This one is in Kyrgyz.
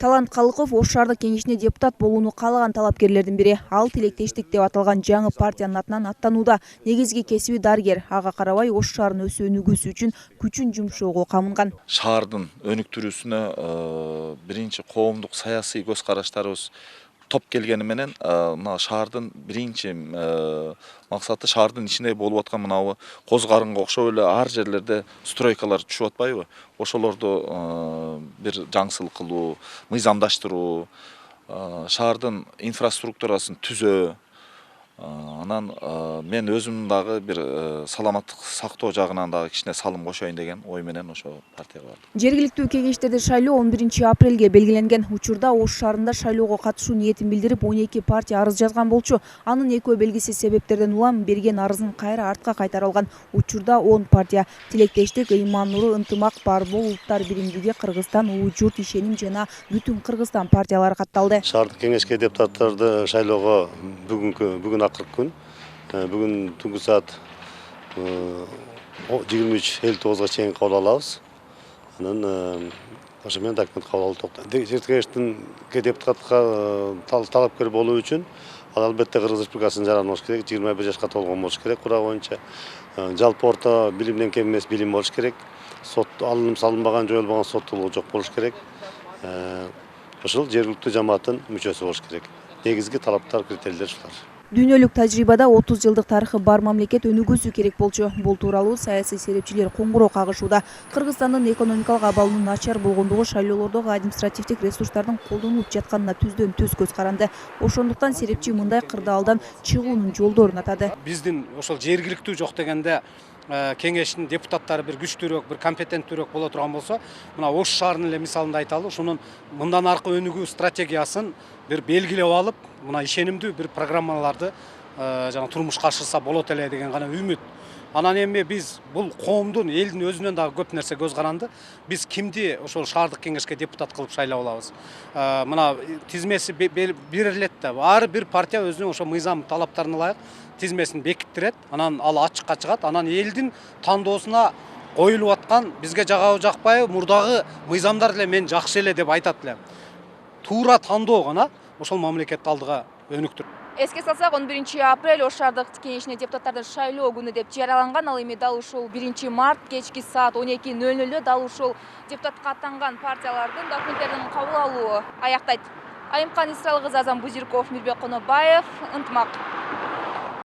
Талант Калыков Ош шаардык кеңешине депутат болууну каалаган талапкерлердин бири. Ал тилектештик деп аталган жаңы партиянын атынан аттанууда. Негизги кесиби дарыгер. Ага карабай Ош шаарынын өсүү өнүгүүсү үчүн күчүн жумшоого камынган. Шаардын өнүктүрүүсүнө биринчи коомдук саясий көз караштарыбыз топ келгени менен мына шаардын биринчи максаты шаардын ичинде болуп аткан мынабу коз карынга окшоп эле ар жерлерде стройкалар түшүп атпайбы? Ошолорду бир жаңсыл кылуу, мыйзамдаштыруу, шаардын инфраструктурасын түзөө, анан мен өзүм дагы бир саламаттык сактоо жагынан дагы кичине салым кошоюн деген ой менен ошо партияга бардым. Жергиликтүү кеңештерди шайлоо 11-апрелге белгиленген. Учурда Ош шаарында шайлоого катышуу ниетин билдирип 12 партия арыз жазган болчу. Анын экөө белгисиз себептерден улам берген арызын кайра артка кайтара алган. Учурда 10 партия тилектештик, ыйман нуру, ынтымак, Барбол, улуттар биримдиги, Кыргызстан, Улуу журт, ишеним жана Бүтүн Кыргызстан партиялары катталды. Шаардык кеңешке депутаттарды шайлоого бүгүн акыркы күн. Бүгүн түнкү саат 23:59 чейин кабыл алабыз. Анан ошо менен документ кабыл алуу токтойт. Кеңештин депутатка талапкер болуу үчүн ал албетте Кыргыз Республикасынын жараны болуш керек, 21 жашка толгон болуш керек кура боюнча. Жалпы орто билимден кем эмес билим болуш керек. Сот алынып салынбаган, жоюлбаган соттуулугу жок болуш керек. Ошол жергиликтүү жамааттын мүчөсү болуш керек. Негизги талаптар, критерийлер ушулар. Дүйнөлүк тажрыйбада 30 жылдык тарыхы бар мамлекет өнүгүүсү керек болчу. Бул тууралуу саясий серепчилер коңгуроо кагышууда. Кыргызстандын экономикалык абалынын начар болгондугу, шайлоолордогу административдик ресурстардын колдонулуп жатканына түздөн түз көз каранды. Ошондуктан серепчи мындай кырдаалдан чыгуунун жолдорун атады. Биздин ошол жергиликтүү жок дегенде кеңештин депутаттары бир күчтүүрөөк, бир компетенттүүрөөк боло турган болсо, мына Ош шаарынын эле мисалында айталы, ушунун мындан аркы өнүгүү стратегиясын бир белгилеп алып, мына ишенимдүү бир программаларды жана турмушка ашырса болот эле деген гана үмүт. Анан эми биз бул коомдун, элдин өзүнөн дагы көп нерсе көз каранды. Биз кимди ошол шаардык кеңешке депутат кылып шайлап алабыз? Мына тизмеси берилет да. Ар бир партия өзүнүн ошо мыйзам талаптарына ылайык тизмесин бекиттирет. Анан ал ачыкка чыгат. Анан элдин тандоосуна коюлуп аткан бизге жагабы жакпайбы, мурдагы мыйзамдар эле мен жакшы эле деп айтат элем. Туура тандоо гана ошол мамлекетти алдыга өнүктүрөт. Эске салсак, 11-апрель Ош шаардык кеңешине депутаттардын шайлоо күнү деп жарыяланган. Ал эми дал ушул 1-март кечки саат 12:00 дал ушул депутатка аттанган партиялардын документтерин кабыл алуу аяктайт. Айымкан Исралкызы, Азам Бузирков, Мирбек Конобаев, Ынтымак.